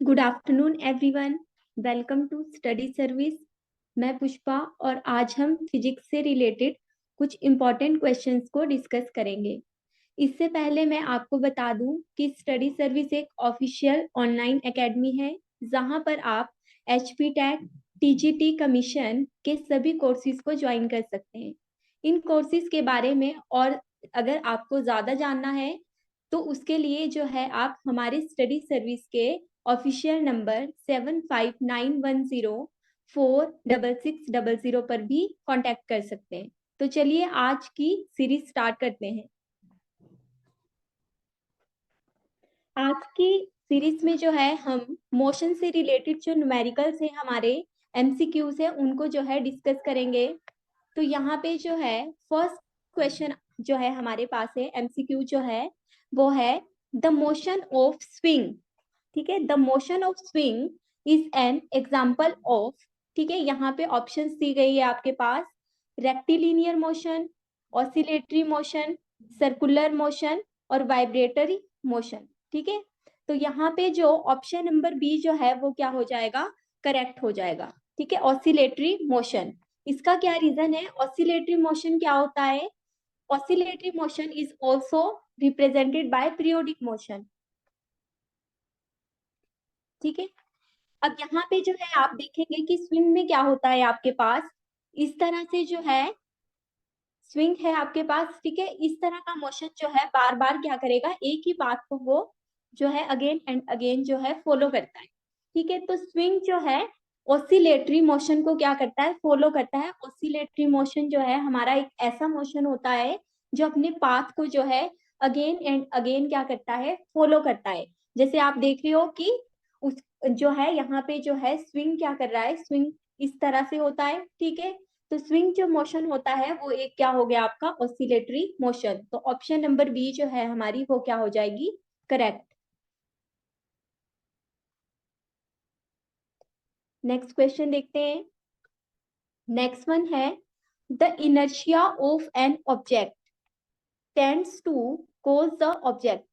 Good afternoon everyone. Welcome to study service. मैं पुष्पा और आज हम फिजिक्स से रिलेटेड कुछ इम्पोर्टेंट क्वेश्चंस को डिस्कस करेंगे। इससे पहले मैं आपको बता दूं कि स्टडी सर्विस एक ऑफिशियल ऑनलाइन एकेडमी है जहां पर आप HP टेट TGT कमीशन के सभी कोर्सेज को ज्वाइन कर सकते हैं। इन कोर्सेज के बारे में और अगर आपको ज़्यादा जानना है तो उसके लिए जो है आप हमारे स्टडी सर्विस के ऑफिशियल नंबर 7591046600 पर भी कांटेक्ट कर सकते हैं। तो चलिए आज की सीरीज स्टार्ट करते हैं। आज की सीरीज में जो है हम मोशन से रिलेटेड जो न्यूमेरिकल्स है हमारे MCQs है उनको जो है डिस्कस करेंगे। तो यहाँ पे जो है फर्स्ट क्वेश्चन जो है हमारे पास है MCQ जो है वो है द मोशन ऑफ स्विंग। ठीक है, the motion of swing is an example of. ठीक है, यहाँ पे ऑप्शंस दी गई है आपके पास, rectilinear motion, oscillatory motion, circular motion और वाइब्रेटरी मोशन। ठीक है, तो यहाँ पे जो ऑप्शन नंबर बी जो है वो क्या हो जाएगा, करेक्ट हो जाएगा। ठीक है, ऑसिलेटरी मोशन। इसका क्या रीजन है, ऑसिलेटरी मोशन क्या होता है, oscillatory motion is also represented by periodic motion. ठीक है, अब यहाँ पे जो है आप देखेंगे कि स्विंग में क्या होता है आपके पास, इस तरह से जो है स्विंग है आपके पास। ठीक है, इस तरह का मोशन जो है बार बार क्या करेगा, एक ही बात को वो जो है अगेन एंड अगेन जो है फॉलो करता है। ठीक है, तो स्विंग जो है ऑसिलेटरी मोशन को क्या करता है, फॉलो करता है। ऑसिलेटरी मोशन जो है हमारा एक ऐसा मोशन होता है जो अपने पाथ को जो है अगेन एंड अगेन क्या करता है, फॉलो करता है। जैसे आप देख रहे हो कि उस जो है यहाँ पे जो है स्विंग क्या कर रहा है, स्विंग इस तरह से होता है। ठीक है, तो स्विंग जो मोशन होता है वो एक क्या हो गया आपका, ऑसिलेटरी मोशन। तो ऑप्शन नंबर बी जो है हमारी वो क्या हो जाएगी, करेक्ट। नेक्स्ट क्वेश्चन देखते हैं। नेक्स्ट वन है the inertia of an object tends to cause the object.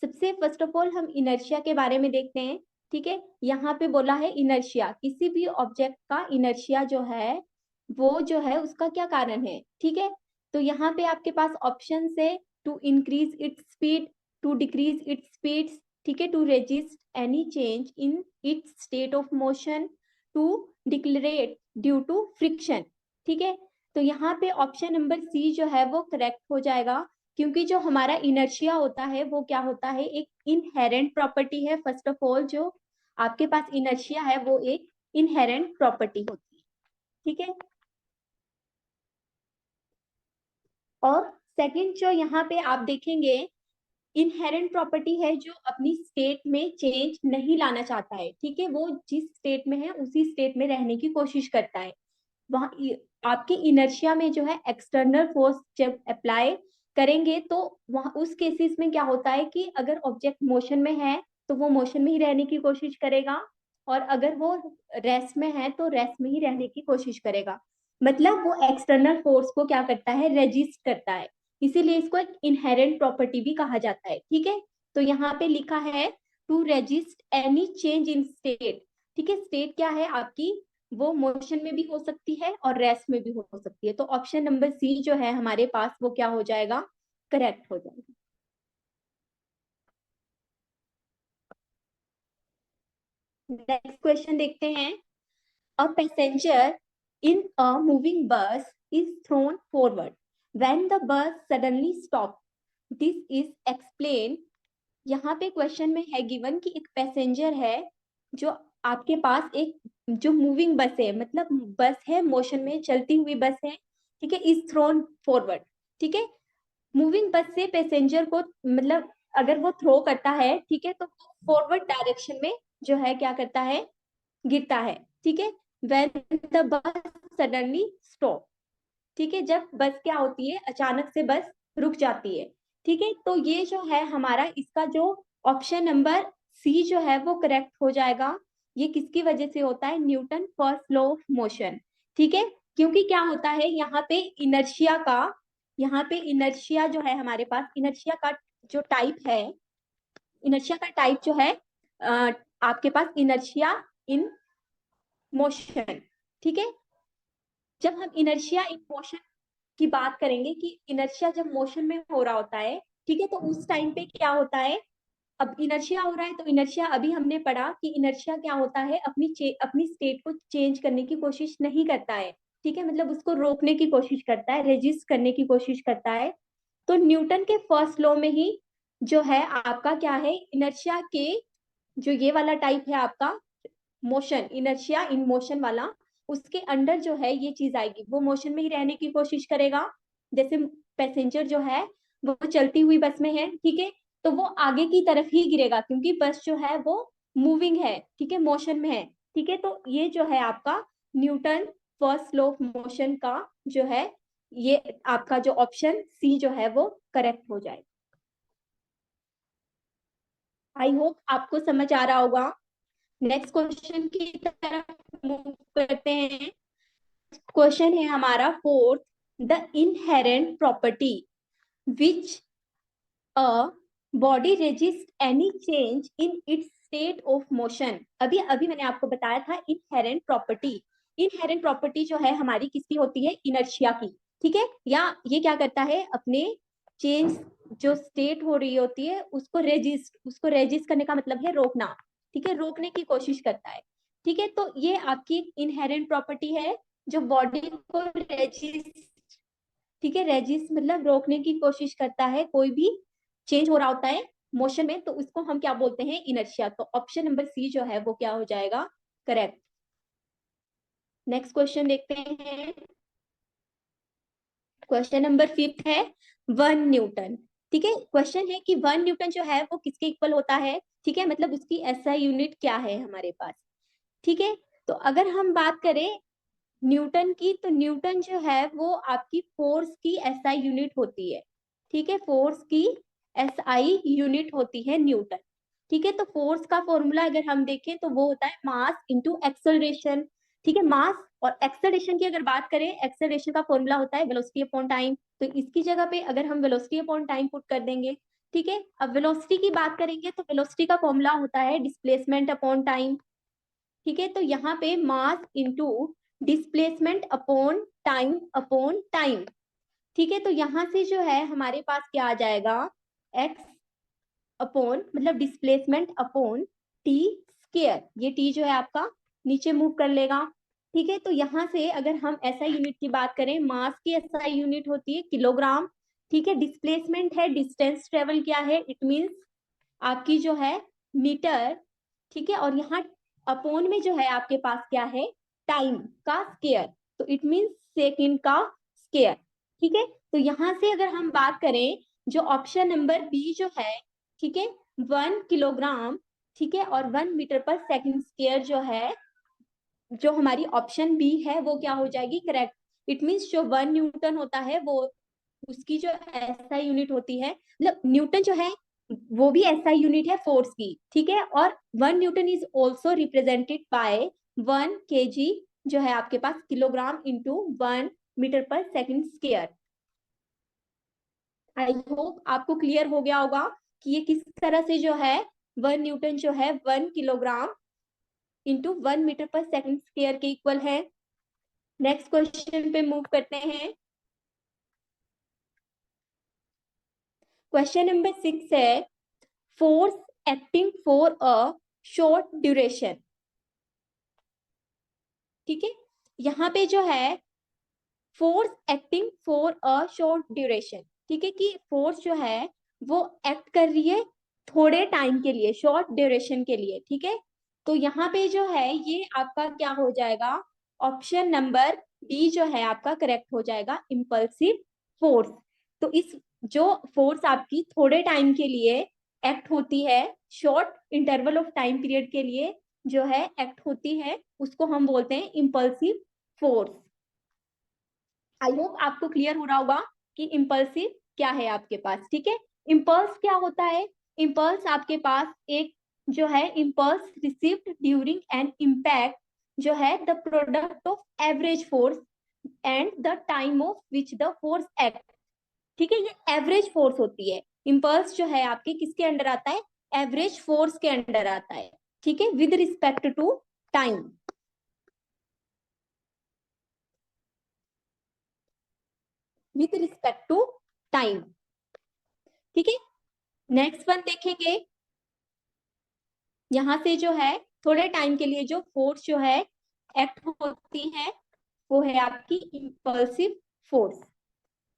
सबसे फर्स्ट ऑफ ऑल हम इनर्शिया के बारे में देखते हैं। ठीक है, यहाँ पे बोला है इनर्शिया, किसी भी ऑब्जेक्ट का इनर्शिया जो है वो जो है उसका क्या कारण है। ठीक है, तो यहाँ पे आपके पास ऑप्शन है to increase its speed, to decrease its speed, ठीक है, to resist any change in its state of motion, to decelerate due to friction. ठीक है, तो यहाँ पे ऑप्शन नंबर सी जो है वो करेक्ट हो जाएगा, क्योंकि जो हमारा इनर्शिया होता है वो क्या होता है, एक इनहेरेंट प्रॉपर्टी है। फर्स्ट ऑफ ऑल जो आपके पास इनर्शिया है वो एक इनहेरेंट प्रॉपर्टी होती है। ठीक है, और सेकंड जो यहाँ पे आप देखेंगे इनहेरेंट प्रॉपर्टी है जो अपनी स्टेट में चेंज नहीं लाना चाहता है। ठीक है, वो जिस स्टेट में है उसी स्टेट में रहने की कोशिश करता है। वहां आपके इनर्शिया में जो है एक्सटर्नल फोर्स जब अप्लाई करेंगे तो वहां उस केसेस में क्या होता है कि अगर ऑब्जेक्ट मोशन में है तो वो मोशन में ही रहने की कोशिश करेगा, और अगर वो रेस्ट में है तो रेस्ट में ही रहने की कोशिश करेगा। मतलब वो एक्सटर्नल फोर्स को क्या करता है, रेजिस्ट करता है। इसीलिए इसको एक इनहेरेंट प्रॉपर्टी भी कहा जाता है। ठीक है, तो यहाँ पे लिखा है to resist any change in state. ठीक है, स्टेट क्या है आपकी, वो मोशन में भी हो सकती है और रेस्ट में भी हो सकती है। तो ऑप्शन नंबर सी जो है हमारे पास वो क्या हो जाएगा, करेक्ट हो जाएगा। नेक्स्ट क्वेश्चन देखते हैं। A passenger in a moving बस is throne forward when the bus suddenly stop, this is explain. यहाँ पे क्वेश्चन में है गिवन कि एक पैसेंजर है जो आपके पास एक जो मूविंग बस है, मतलब बस है मोशन में चलती हुई बस है। ठीक है, इज थ्रोन फॉरवर्ड। ठीक है, मूविंग बस से पैसेंजर को मतलब अगर वो थ्रो करता है, ठीक है, तो फॉरवर्ड डायरेक्शन में जो है क्या करता है, गिरता है। ठीक है, when the bus suddenly stop. ठीक है, जब बस क्या होती है, अचानक से बस रुक जाती है। ठीक है, तो ये जो है हमारा इसका जो ऑप्शन नंबर सी जो है वो करेक्ट हो जाएगा। ये किसकी वजह से होता है, Newton first law of motion. ठीक है, क्योंकि क्या होता है यहाँ पे इनर्शिया का, यहाँ पे इनर्शिया जो है हमारे पास, इनर्शिया का जो टाइप है, इनर्शिया का टाइप जो है आपके पास इनर्शिया इन मोशन। ठीक है, जब हम इनर्शिया इन मोशन की बात करेंगे कि इनर्शिया जब मोशन में हो रहा होता है, ठीक है, तो उस टाइम पे क्या होता है, अब इनर्शिया हो रहा है तो इनर्शिया अभी हमने पढ़ा कि इनर्शिया क्या होता है, अपनी स्टेट को चेंज करने की कोशिश नहीं करता है। ठीक है, मतलब उसको रोकने की कोशिश करता है, रेजिस्ट करने की कोशिश करता है। तो न्यूटन के फर्स्ट लॉ में ही जो है आपका क्या है, इनर्शिया के जो ये वाला टाइप है आपका मोशन, इनर्शिया इन मोशन वाला, उसके अंडर जो है ये चीज आएगी, वो मोशन में ही रहने की कोशिश करेगा। जैसे पैसेंजर जो है वो चलती हुई बस में है, ठीक है, तो वो आगे की तरफ ही गिरेगा क्योंकि बस जो है वो मूविंग है, ठीक है, मोशन में है। ठीक है, तो ये जो है आपका Newton first law of motion का जो है, ये आपका जो ऑप्शन सी जो है वो करेक्ट हो जाए। आई होप आपको समझ आ रहा होगा। नेक्स्ट क्वेश्चन की तरफ मूव करते हैं। क्वेश्चन है हमारा fourth, the inherent property which a body resist any change in its state of motion. अभी अभी मैंने आपको बताया था इनहेरेंट प्रॉपर्टी। इनहेरेंट प्रॉपर्टी जो है हमारी किसकी होती है, इनर्शिया की। ठीक है, या ये क्या करता है, अपने चेंज जो स्टेट हो रही होती है उसको रेजिस्ट करने का मतलब है रोकना। ठीक है, रोकने की कोशिश करता है। ठीक है, तो ये आपकी इनहेरेंट प्रॉपर्टी है जो बॉडी को रेजिस्ट, ठीक है, रेजिस्ट मतलब रोकने की कोशिश करता है, कोई भी चेंज हो रहा होता है मोशन में, तो उसको हम क्या बोलते हैं, इनर्शिया। तो ऑप्शन नंबर सी जो है वो क्या हो जाएगा, करेक्ट। नेक्स्ट क्वेश्चन देखते हैं। क्वेश्चन नंबर फिफ्थ है, 1 न्यूटन। ठीक है, क्वेश्चन है कि 1 न्यूटन जो है वो किसके इक्वल होता है। ठीक है, मतलब उसकी एसआई यूनिट क्या है हमारे पास। ठीक है, तो अगर हम बात करें न्यूटन की, तो न्यूटन जो है वो आपकी फोर्स की एसआई यूनिट होती है। ठीक है, फोर्स की एसआई यूनिट होती है न्यूटन। ठीक है, तो फोर्स का फॉर्मूला अगर हम देखें तो वो होता है मास इंटू एक्सेलरेशन। ठीक है, मास और एक्सेलरेशन की अगर बात करें, एक्सेलरेशन का फॉर्मूला होता है वेलोसिटी अपॉन टाइम, तो इसकी जगह पे अगर हम वेलोसिटी अपॉन टाइम पुट कर देंगे। ठीक है, अब वेलोसिटी की बात करेंगे तो वेलोसिटी का फॉर्मूला होता है डिस्प्लेसमेंट अपॉन टाइम। ठीक है, तो यहाँ पे mass into displacement upon time. ठीक है, तो यहाँ से जो है हमारे पास क्या आ जाएगा, एक्स अपॉन मतलब डिस्प्लेसमेंट अपॉन टी स्क्वायर, ये टी जो है आपका नीचे मूव कर लेगा। ठीक है, तो यहाँ से अगर हम एसआई यूनिट की बात करें, मास की एसआई यूनिट होती है किलोग्राम। ठीक है, डिस्प्लेसमेंट है डिस्टेंस ट्रेवल किया है, इट मीन्स आपकी जो है मीटर। ठीक है, और यहाँ अपॉन में जो है आपके पास क्या है, टाइम का स्केयर, तो इट मीन्स सेकंड का स्केयर। ठीक है, तो यहाँ से अगर हम बात करें, जो ऑप्शन नंबर बी जो है, ठीक है, 1 किलोग्राम, ठीक है, और 1 मीटर पर सेकंड स्केयर जो है, जो हमारी ऑप्शन बी है वो क्या हो जाएगी, करेक्ट। इट मीन्स जो 1 न्यूटन होता है वो उसकी जो एसआई यूनिट होती है, मतलब न्यूटन जो है वो भी एसआई यूनिट है फोर्स की। ठीक है, और 1 Newton is also represented by 1 kg, जो है आपके पास किलोग्राम इंटू 1 मीटर पर सेकंड स्क्वायर। आई होप आपको क्लियर हो गया होगा कि ये किस तरह से जो है 1 न्यूटन जो है 1 किलोग्राम इंटू 1 मीटर पर सेकंड स्क्वायर के इक्वल है। नेक्स्ट क्वेश्चन पे मूव करते हैं। क्वेश्चन नंबर 6 है, force acting for a short duration. ठीक है, यहाँ पे जो है force acting for a short duration, ठीक है, कि फोर्स जो है वो एक्ट कर रही है थोड़े टाइम के लिए, शॉर्ट ड्यूरेशन के लिए। ठीक है, तो यहाँ पे जो है ये आपका क्या हो जाएगा, ऑप्शन नंबर डी जो है आपका करेक्ट हो जाएगा, इम्पल्सिव फोर्स। तो इस जो फोर्स आपकी थोड़े टाइम के लिए एक्ट होती है, short interval of time period के लिए जो है एक्ट होती है, उसको हम बोलते हैं इम्पल्सिव फोर्स। आई होप आपको क्लियर हो रहा होगा कि इम्पल्सिव क्या है आपके पास। ठीक है, इम्पल्स क्या होता है, इम्पल्स आपके पास एक जो है impulse received during an impact, जो है the product of average force and the time of which the force act. ठीक है, ये एवरेज फोर्स होती है। इम्पल्स जो है आपके किसके अंडर आता है, एवरेज फोर्स के अंडर आता है। ठीक है, with respect to time. With respect to time. ठीक है, नेक्स्ट वन देखेंगे। यहाँ से जो है थोड़े टाइम के लिए जो फोर्स जो है एक्ट होती है वो है आपकी impulsive force.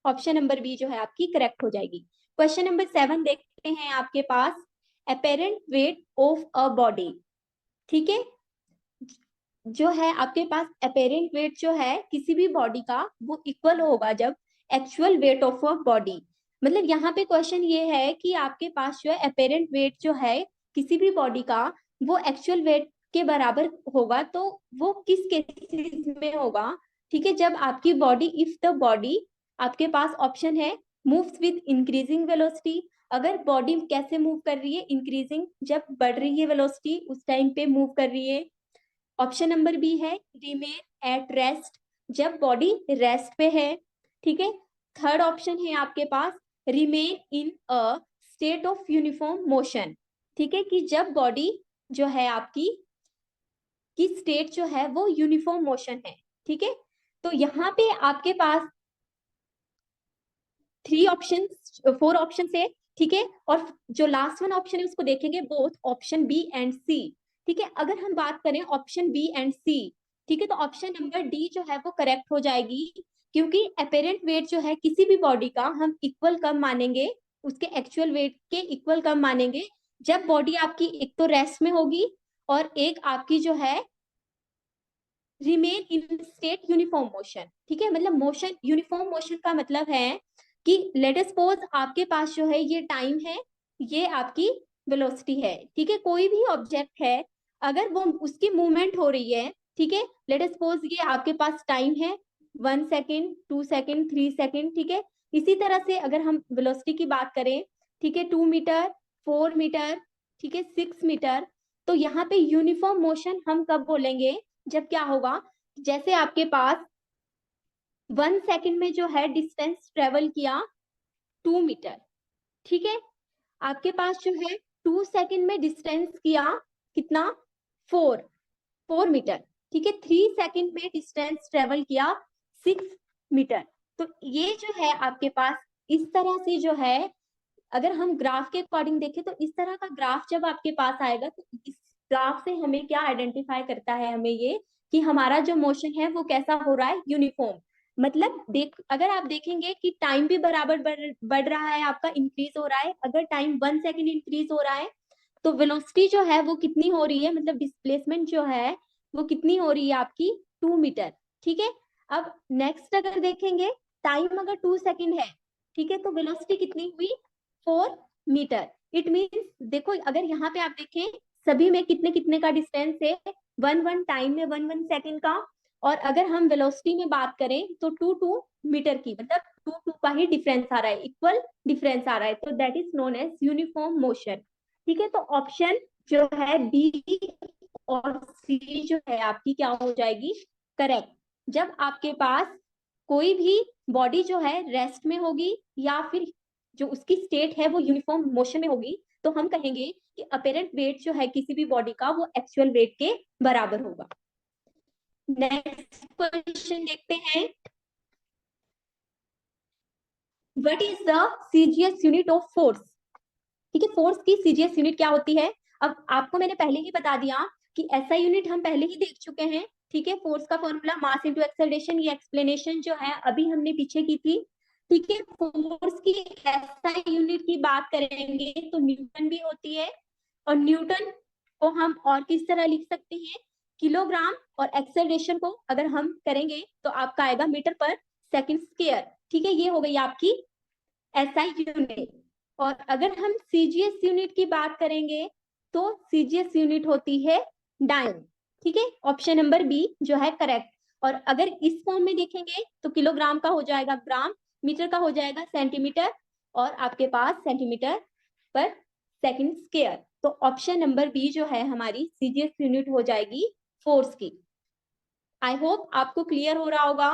Option number B जो है आपकी करेक्ट हो जाएगी। क्वेश्चन नंबर 7 देखते हैं आपके पास। Apparent weight of a body. ठीक है, जो है आपके पास अपेरेंट वेट जो है किसी भी बॉडी का वो इक्वल होगा जब actual wait of a body. मतलब यहाँ पे क्वेश्चन ये है कि आपके पास जो है अपेरेंट वेट जो है किसी भी बॉडी का वो एक्चुअल वेट के बराबर होगा, तो वो किस केसेस में होगा। ठीक है, जब आपकी बॉडी, इफ द बॉडी, आपके पास ऑप्शन है मूव्स विद इंक्रीजिंग वेलोसिटी। अगर बॉडी कैसे मूव कर रही है, इंक्रीजिंग, जब बढ़ रही है वेलोसिटी उस टाइम पे मूव कर रही है। ऑप्शन नंबर बी है रिमेन एट रेस्ट, जब बॉडी रेस्ट पे है। ठीक है, थर्ड ऑप्शन है आपके पास remain in a state of uniform motion. ठीक है, कि जब बॉडी जो है आपकी की स्टेट जो है वो यूनिफॉर्म मोशन है। ठीक है, तो यहाँ पे आपके पास थ्री ऑप्शन, फोर ऑप्शन है। ठीक है, और जो लास्ट वन ऑप्शन है उसको देखेंगे बोथ ऑप्शन बी एंड सी। ठीक है, अगर हम बात करें ऑप्शन बी एंड सी, ठीक है, तो ऑप्शन नंबर डी जो है वो करेक्ट हो जाएगी, क्योंकि अपेरेंट वेट जो है किसी भी बॉडी का हम इक्वल कब मानेंगे, उसके एक्चुअल वेट के इक्वल कब मानेंगे, जब बॉडी आपकी एक तो रेस्ट में होगी और एक आपकी जो है remain in state uniform motion. ठीक है, मतलब मोशन, यूनिफॉर्म मोशन का मतलब है कि लेट अस सपोज आपके पास जो है ये टाइम है, ये आपकी वेलोसिटी है। ठीक है, कोई भी ऑब्जेक्ट है अगर वो उसकी मूवमेंट हो रही है, ठीक है, लेट अस सपोज ये आपके पास टाइम है 1 सेकेंड, 2 सेकेंड, 3 सेकेंड। ठीक है, इसी तरह से अगर हम वेलोसिटी की बात करें, ठीक है, 2 मीटर, 4 मीटर, ठीक है, 6 मीटर, तो यहाँ पे यूनिफॉर्म मोशन हम कब बोलेंगे, जब क्या होगा, जैसे आपके पास 1 सेकेंड में जो है डिस्टेंस ट्रेवल किया 2 मीटर। ठीक है, आपके पास जो है 2 सेकेंड में डिस्टेंस किया कितना, 4 4 मीटर। ठीक है, 3 सेकेंड में डिस्टेंस ट्रेवल किया 6 मीटर। तो ये जो है आपके पास इस तरह से जो है, अगर हम ग्राफ के अकॉर्डिंग देखें तो इस तरह का ग्राफ जब आपके पास आएगा तो इस ग्राफ से हमें क्या आइडेंटिफाई करता है, हमें ये कि हमारा जो मोशन है वो कैसा हो रहा है, यूनिफॉर्म। मतलब देख, अगर आप देखेंगे कि टाइम भी बराबर बढ़ रहा है आपका, इंक्रीज हो रहा है। अगर टाइम 1 सेकेंड इंक्रीज हो रहा है तो वेलोसिटी जो है वो कितनी हो रही है, मतलब डिस्प्लेसमेंट जो है वो कितनी हो रही है आपकी, 2 मीटर। ठीक है, अब नेक्स्ट अगर देखेंगे, टाइम अगर 2 सेकेंड है, ठीक है, तो वेलोसिटी कितनी हुई, 4 मीटर। इट मीन्स देखो, अगर यहाँ पे आप देखें सभी में कितने कितने का डिस्टेंस है, 1 1 टाइम में 1 1 सेकेंड का, और अगर हम वेलोसिटी में बात करें तो 2 2 मीटर की, मतलब 2 2 का ही डिफरेंस आ रहा है, इक्वल डिफरेंस आ रहा है, तो that is known as uniform motion. ठीक है, तो ऑप्शन जो है बी और सी जो है आपकी क्या हो जाएगी, करेक्ट। जब आपके पास कोई भी बॉडी जो है रेस्ट में होगी या फिर जो उसकी स्टेट है वो यूनिफॉर्म मोशन में होगी, तो हम कहेंगे कि अपेरेंट वेट जो है किसी भी बॉडी का वो एक्चुअल वेट के बराबर होगा। नेक्स्ट क्वेश्चन देखते हैं। What is the CGS unit of force. ठीक है, फोर्स की सीजीएस यूनिट क्या होती है। अब आपको मैंने पहले ही बता दिया कि ऐसा यूनिट हम पहले ही देख चुके हैं। ठीक है, फोर्स का फॉर्मूला मास इनटू एक्सेलरेशन, ये एक्सप्लेनेशन जो है अभी हमने पीछे की थी। ठीक है, फोर्स की ऐसा यूनिट की बात करेंगे तो न्यूटन भी होती है, और न्यूटन को हम और किस तरह लिख सकते हैं, किलोग्राम, और एक्सेलरेशन को अगर हम करेंगे तो आपका आएगा मीटर पर सेकंड स्क्वायर। ठीक है, ये हो गई आपकी एसआई यूनिट। और अगर हम सीजीएस यूनिट की बात करेंगे तो सीजीएस यूनिट होती है डाइन। ठीक है, ऑप्शन नंबर बी जो है करेक्ट। और अगर इस फॉर्म में देखेंगे तो किलोग्राम का हो जाएगा ग्राम, मीटर का हो जाएगा सेंटीमीटर, और आपके पास सेंटीमीटर पर सेकंड स्क्वायर। तो ऑप्शन नंबर बी जो है हमारी सीजीएस यूनिट हो जाएगी फोर्स की। आई होप आपको क्लियर हो रहा होगा।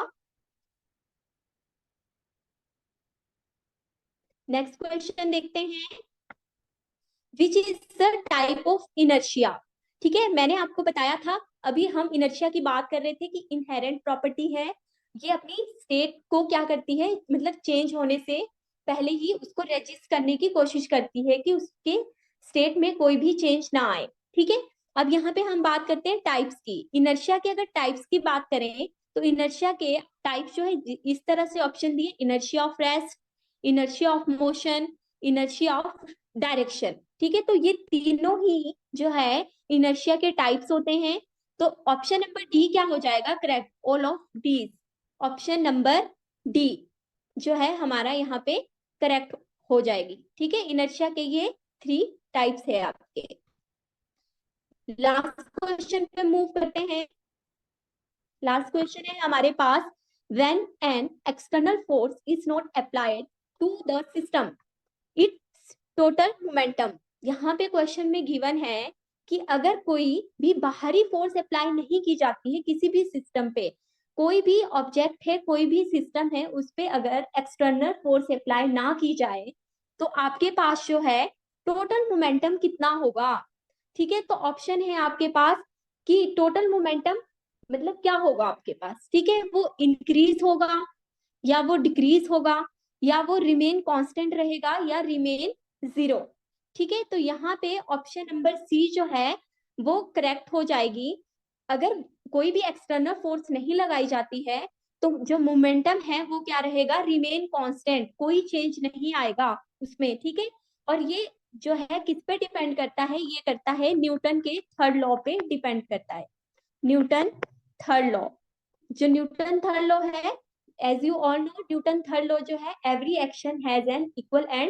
नेक्स्ट क्वेश्चन देखते हैं। Which is the type of inertia. ठीक है, मैंने आपको बताया था, अभी हम इनर्शिया की बात कर रहे थे कि इनहेरेंट प्रॉपर्टी है, ये अपनी स्टेट को क्या करती है, मतलब चेंज होने से पहले ही उसको रेजिस्ट करने की कोशिश करती है कि उसके स्टेट में कोई भी चेंज ना आए। ठीक है, अब यहाँ पे हम बात करते हैं टाइप्स की। इनर्शिया के अगर टाइप्स की बात करें तो इनर्शिया के टाइप्स जो है इस तरह से ऑप्शन दिए, inertia of rest, inertia of motion, inertia of direction. ठीक है, तो ये तीनों ही जो है इनर्शिया के टाइप्स होते हैं। तो ऑप्शन नंबर डी क्या हो जाएगा correct, all of these. Option number D जो है हमारा यहाँ पे करेक्ट हो जाएगी। ठीक है, इनर्शिया के ये 3 टाइप्स है आपके। लास्ट क्वेश्चन पे मूव करते हैं। लास्ट क्वेश्चन है हमारे पास, when an external force is not applied to the system, its total momentum। यहाँ पे क्वेश्चन में गिवन है कि अगर कोई भी बाहरी फोर्स अप्लाई नहीं की जाती है किसी भी सिस्टम पे, कोई भी ऑब्जेक्ट है, कोई भी सिस्टम है, उस पे अगर एक्सटर्नल फोर्स अप्लाई ना की जाए तो आपके पास जो है टोटल मोमेंटम कितना होगा। ठीक है, तो ऑप्शन है आपके पास कि टोटल मोमेंटम मतलब क्या होगा आपके पास। ठीक है, वो इंक्रीज होगा या वो डिक्रीज होगा या वो रिमेन कांस्टेंट रहेगा या रिमेन जीरो। ठीक है, तो यहाँ पे ऑप्शन नंबर सी जो है वो करेक्ट हो जाएगी। अगर कोई भी एक्सटर्नल फोर्स नहीं लगाई जाती है तो जो मोमेंटम है वो क्या रहेगा, रिमेन कांस्टेंट, कोई चेंज नहीं आएगा उसमें। ठीक है, और ये जो है किस पे डिपेंड करता है, ये करता है न्यूटन के थर्ड लॉ पे डिपेंड करता है। न्यूटन थर्ड लॉ, जो न्यूटन थर्ड लॉ है, as you all know Newton third law जो है, every action has an equal and